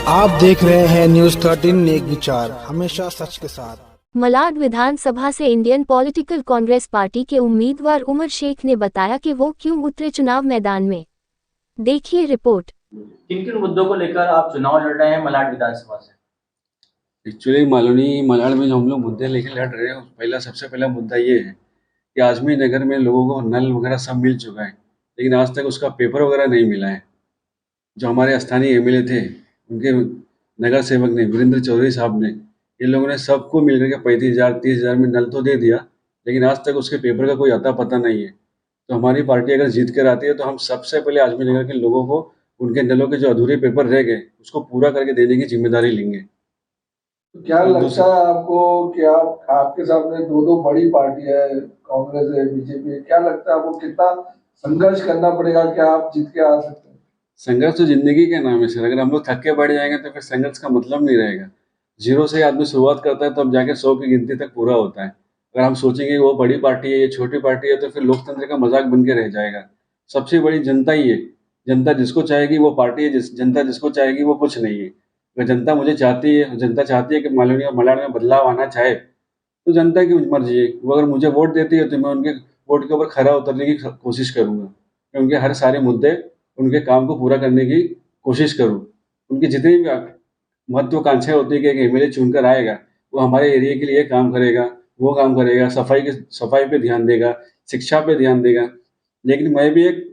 आप देख रहे हैं न्यूज़ 13 नेक विचार, हमेशा सच के साथ। मलाड विधानसभा से इंडियन पॉलिटिकल कांग्रेस पार्टी के उम्मीदवार उमर शेख ने बताया कि वो क्यों उतरे चुनाव मैदान में। देखिए रिपोर्ट। किन किन मुद्दों को लेकर आप चुनाव लड़ रहे हैं मलाड विधानसभा से? एक्चुअली मलाड में जो हम लोग मुद्दे लेके लड़ रहे हैं, सबसे पहला मुद्दा ये है कि आजमी नगर में लोगों को नल वगैरह सब मिल चुका है, लेकिन आज तक उसका पेपर वगैरह नहीं मिला है। जो हमारे स्थानीय एमएलए थे, उनके नगर सेवक ने, वीरेंद्र चौधरी साहब ने, इन लोगों ने सबको मिल करके 35,000 30,000 में नल तो दे दिया, लेकिन आज तक उसके पेपर का कोई अता पता नहीं है। तो हमारी पार्टी अगर जीत कर आती है तो हम सबसे पहले आजमी नगर के लोगों को उनके नलों के जो अधूरे पेपर रह गए उसको पूरा करके देने की जिम्मेदारी लेंगे। तो क्या लगता है आपको कि आपके सामने दो बड़ी पार्टी है, कांग्रेस है, बीजेपी है, क्या लगता है आपको कितना संघर्ष करना पड़ेगा, क्या आप जीत के आ सकते हैं? संघर्ष तो जिंदगी के नाम है सर। अगर हम लोग थक के बैठ जाएंगे तो फिर संघर्ष का मतलब नहीं रहेगा। जीरो से आदमी शुरुआत करता है तो अब जाके 100 की गिनती तक पूरा होता है। अगर हम सोचेंगे वो बड़ी पार्टी है, ये छोटी पार्टी है, तो फिर लोकतंत्र का मजाक बन के रह जाएगा। सबसे बड़ी जनता ही है। जनता जिसको चाहेगी वो पार्टी है, जनता जिसको चाहेगी वो कुछ नहीं है। अगर जनता मुझे चाहती है, जनता चाहती है कि मालवीय मलाड में बदलाव आना चाहे, तो जनता की मर्जी है। वो अगर मुझे वोट देती है तो मैं उनके वोट के ऊपर खरा उतरने की कोशिश करूंगा। मैं उनके हर सारे मुद्दे, उनके काम को पूरा करने की कोशिश करूं। उनकी जितनी भी महत्वाकांक्षाएं होती है कि एक एमएलए चुनकर आएगा, वो हमारे एरिया के लिए काम करेगा, वो काम करेगा, सफाई पे ध्यान देगा, शिक्षा पे ध्यान देगा। लेकिन मैं भी एक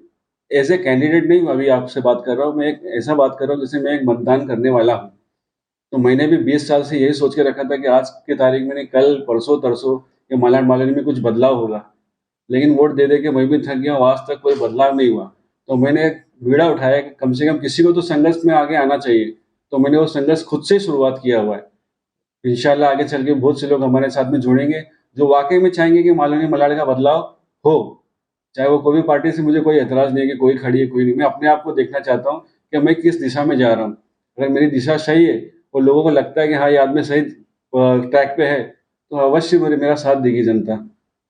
ऐसे कैंडिडेट नहीं हूँ, अभी आपसे बात कर रहा हूँ, मैं एक ऐसा बात कर रहा हूँ जैसे मैं एक मतदान करने वाला हूँ। तो मैंने भी 20 साल से यही सोच के रखा था कि आज की तारीख में नहीं, कल परसों तरसों ये मलाड मालनी में कुछ बदलाव होगा। लेकिन वोट दे दे के मैं भी थक गया हूँ, आज तक कोई बदलाव नहीं हुआ। तो मैंने एक बीड़ा उठाया कि कम से कम किसी को तो संघर्ष में आगे आना चाहिए। तो मैंने वो संघर्ष खुद से शुरुआत किया हुआ है। इंशाल्लाह आगे चल के बहुत से लोग हमारे साथ में जुड़ेंगे जो वाकई में चाहेंगे कि मालनी मलाड का बदलाव हो। चाहे वो कोई भी पार्टी से, मुझे कोई एतराज नहीं है कि कोई खड़ी है कोई नहीं। मैं अपने आप को देखना चाहता हूँ कि मैं किस दिशा में जा रहा हूँ। अगर मेरी दिशा सही है और लोगों को लगता है कि हाँ ये आदमी सही ट्रैक पे है, तो अवश्य मेरा साथ देगी जनता।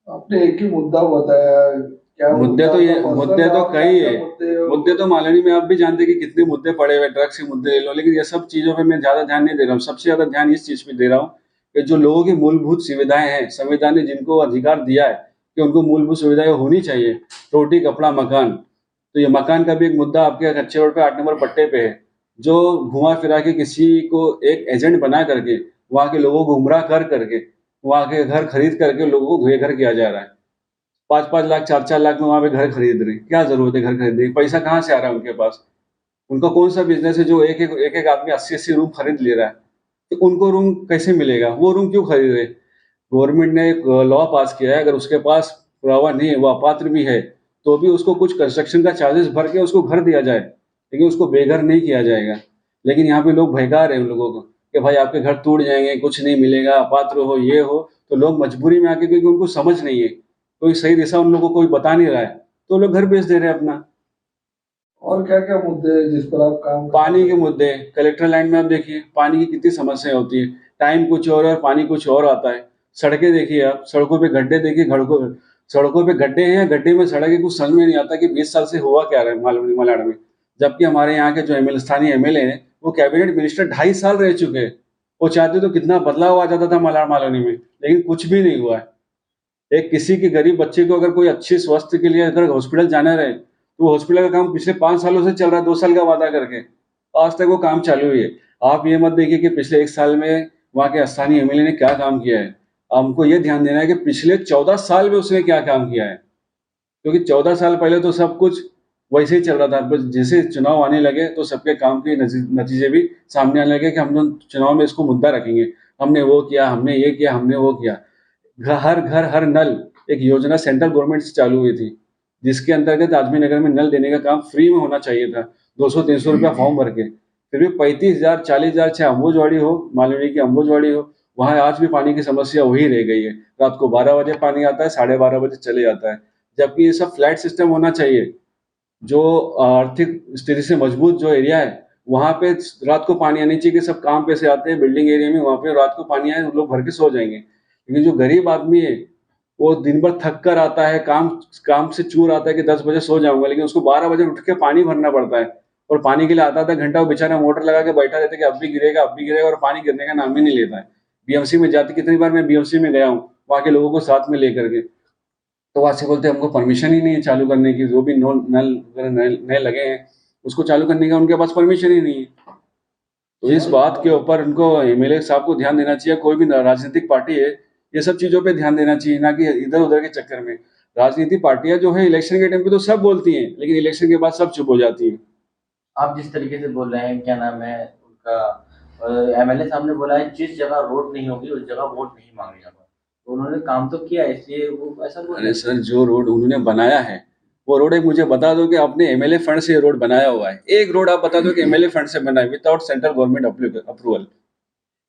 आपने एक ही मुद्दा बताया, क्या मुद्दे तो ये मुद्दे तो कई है। मुद्दे तो मालनी में आप भी जानते कि कितने मुद्दे पड़े हुए, ड्रग्स के मुद्दे ले लो, लेकिन ये सब चीजों पे मैं ज्यादा ध्यान नहीं दे रहा हूँ। सबसे ज्यादा ध्यान इस चीज पे दे रहा हूँ कि जो लोगों की मूलभूत सुविधाएं हैं, संविधान ने जिनको अधिकार दिया है कि उनको मूलभूत सुविधाएं होनी चाहिए, रोटी कपड़ा मकान। तो ये मकान का भी एक मुद्दा आपके अच्छे रोड पे 8 नंबर पट्टे पे है, जो घुमा फिरा के किसी को एक एजेंट बना करके वहां के लोगों को गुमराह कर करके वहां के घर खरीद करके लोगों को घर किया जा रहा है। 5-5 लाख 4-4 लाख में वहां पे घर खरीद रहे हैं। क्या जरूरत है घर खरीदने की? पैसा कहाँ से आ रहा है उनके पास? उनका कौन सा बिजनेस है जो एक एक आदमी 80-80 रूम खरीद ले रहा है? तो उनको रूम कैसे मिलेगा? वो रूम क्यों खरीद रहे? गवर्नमेंट ने एक लॉ पास किया है, अगर उसके पास पुरावा नहीं है, वो अपात्र भी है, तो भी उसको कुछ कंस्ट्रक्शन का चार्जेस भर के उसको घर दिया जाए, लेकिन उसको बेघर नहीं किया जाएगा। लेकिन यहाँ पे लोग भयका रहे हैं उन लोगों को कि भाई आपके घर टूट जाएंगे, कुछ नहीं मिलेगा, अपात्र हो, ये हो। तो लोग मजबूरी में आके, क्योंकि उनको समझ नहीं है, कोई सही दिशा उन लोगों को कोई बता नहीं रहा है, तो लोग घर बेच दे रहे हैं अपना। और क्या क्या मुद्दे हैं जिस पर आप काम पानी के मुद्दे, कलेक्टर लाइन में आप देखिए पानी की कितनी समस्या होती है। टाइम कुछ और पानी कुछ और आता है। सड़कें देखिए आप, सड़कों पे गड्ढे देखिए, सड़कों पे गड्ढे हैं या गड्ढे में सड़क है, कुछ समझ में नहीं आता कि 20 साल से हुआ क्या रहा है मालूम मलाड में। जबकि हमारे यहाँ के जो स्थानीय एमएलए हैं, वो कैबिनेट मिनिस्टर 2.5 साल रह चुके हैं। वो चाहते तो कितना बदलाव आ जाता था मलाड मालूनी में, लेकिन कुछ भी नहीं हुआ है। एक किसी की गरीब बच्चे को अगर कोई अच्छी स्वास्थ्य के लिए अगर हॉस्पिटल जाना रहे, तो हॉस्पिटल का काम पिछले 5 सालों से चल रहा है, 2 साल का वादा करके आज तक वो काम चालू ही है। आप ये मत देखिए कि पिछले 1 साल में वहाँ के स्थानीय एमएलए ने क्या काम किया है। हमको ये ध्यान देना है कि पिछले 14 साल में उसने क्या काम किया है, क्योंकि 14 साल पहले तो सब कुछ वैसे ही चल रहा था। बस जैसे चुनाव आने लगे तो सबके काम के नतीजे भी सामने आने लगे कि हम लोग चुनाव में इसको मुद्दा रखेंगे, हमने वो किया, हमने ये किया, हमने वो किया। हर घर हर नल एक योजना सेंट्रल गवर्नमेंट से चालू हुई थी, जिसके अंतर्गत आजमी नगर में नल देने का काम फ्री में होना चाहिए था, 200-300 रुपया फॉर्म भर के। फिर भी 35,000 40,000 चाहे अम्बुजवाड़ी हो, मालवीय की अम्बुजवाड़ी हो, वहां आज भी पानी की समस्या वही रह गई है। रात को 12 बजे पानी आता है, 12:30 बजे चले जाता है। जबकि ये सब फ्लैट सिस्टम होना चाहिए। जो आर्थिक स्थिति से मजबूत जो एरिया है, वहां पे रात को पानी आनी चाहिए कि सब काम पे से आते हैं बिल्डिंग एरिया में, वहां पे रात को पानी आए, लोग भर के सो जाएंगे। लेकिन जो गरीब आदमी है, वो दिन भर थक कर आता है, काम काम से चूर आता है कि 10 बजे सो जाऊंगा, लेकिन उसको 12 बजे उठ के पानी भरना पड़ता है। और पानी के लिए आधा घंटा वो बेचारा मोटर लगा के बैठा रहता है कि अब भी गिरेगा, और पानी गिरने का नाम ही नहीं लेता है। बीएमसी में जाते, कितनी बार मैं बीएमसी में गया हूँ, वहाँ के लोगों को साथ में लेकर के, तो वहाँ से बोलते हैं हमको परमिशन ही नहीं है चालू करने की, जो भी नल लगे हैं उसको चालू करने का उनके पास परमिशन ही नहीं है। तो इस बात के ऊपर उनको एमएलए साहब को ध्यान देना चाहिए, कोई भी राजनीतिक पार्टी है ये सब चीजों पे ध्यान देना चाहिए, ना कि इधर उधर के चक्कर में। राजनीतिक पार्टियां जो है इलेक्शन के टाइम पे तो सब बोलती हैं, लेकिन इलेक्शन के बाद सब चुप हो जाती हैं। आप जिस तरीके से बोल रहे हैं, क्या नाम है उनका, एमएलए साहब ने बोला है जिस जगह रोड नहीं होगी उस जगह वोट नहीं मांगे जाएगा, तो उन्होंने काम तो किया है, इसलिए वो ऐसा बोल रहे अरे सर, जो रोड उन्होंने बनाया है वो रोड एक मुझे बता दो कि आपने एमएलए फंड से रोड बनाया हुआ है, एक रोड आप बता दो कि एमएलए फंड से बना है विदाउट सेंट्रल गवर्नमेंट अप्रूवल।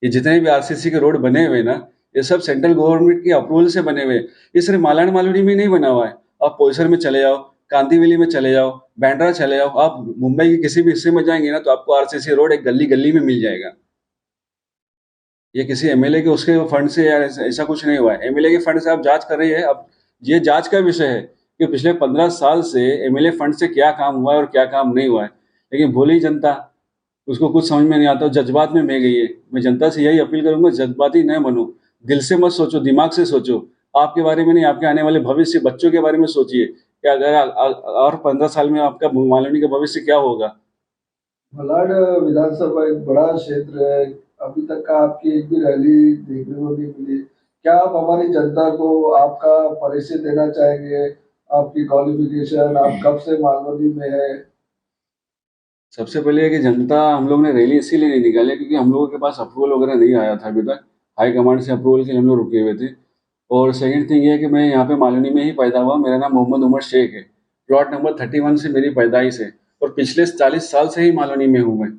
ये जितने भी आरसीसी के रोड बने हुए ना, ये सब सेंट्रल गवर्नमेंट की अप्रूवल से बने हुए। ये सिर्फ मालाड मालूडी में नहीं बना हुआ है, आप पोईसर में चले जाओ, कांदिवली में चले जाओ, बैंड्रा चले जाओ, आप मुंबई के किसी भी हिस्से में जाएंगे ना तो आपको आरसीसी रोड एक गली गली में मिल जाएगा। ये किसी एमएलए के उसके फंड से या ऐसा कुछ नहीं हुआ है। एमएलए के फंड से आप जांच कर रही है, अब ये जांच का विषय है कि पिछले 15 साल से एमएलए फंड से क्या काम हुआ है और क्या काम नहीं हुआ है। लेकिन भोली जनता, उसको कुछ समझ में नहीं आता, जज्बात में बह गई है। मैं जनता से यही अपील करूंगा, जज्बाती न बनो, दिल से मत सोचो, दिमाग से सोचो, आपके बारे में नहीं, आपके आने वाले भविष्य बच्चों के बारे में सोचिए कि अगर और 15 साल में आपका मालवनी का भविष्य क्या होगा। मलाड विधानसभा एक बड़ा क्षेत्र है, अभी तक का आपकी एक भी रैली देखने को नहीं मिली। क्या आप हमारी जनता को आपका परिचय देना चाहेंगे, आपकी क्वालिफिकेशन, आप कब से मालवनी में है? सबसे पहले है कि जनता, हम लोग ने रैली इसीलिए नहीं निकाली क्योंकि हम लोगों के पास अप्रूवल वगैरह नहीं आया था अभी तक, हाई कमांड से अप्रूवल के लिए हम लोग रुके हुए थे। और सेकंड थिंग ये है कि मैं यहाँ पे मालवनी में ही पैदा हुआ, मेरा नाम मोहम्मद उमर शेख है, प्लॉट नंबर 31 से मेरी पैदाइश है, और पिछले 40 साल से ही मालवनी में हूँ मैं।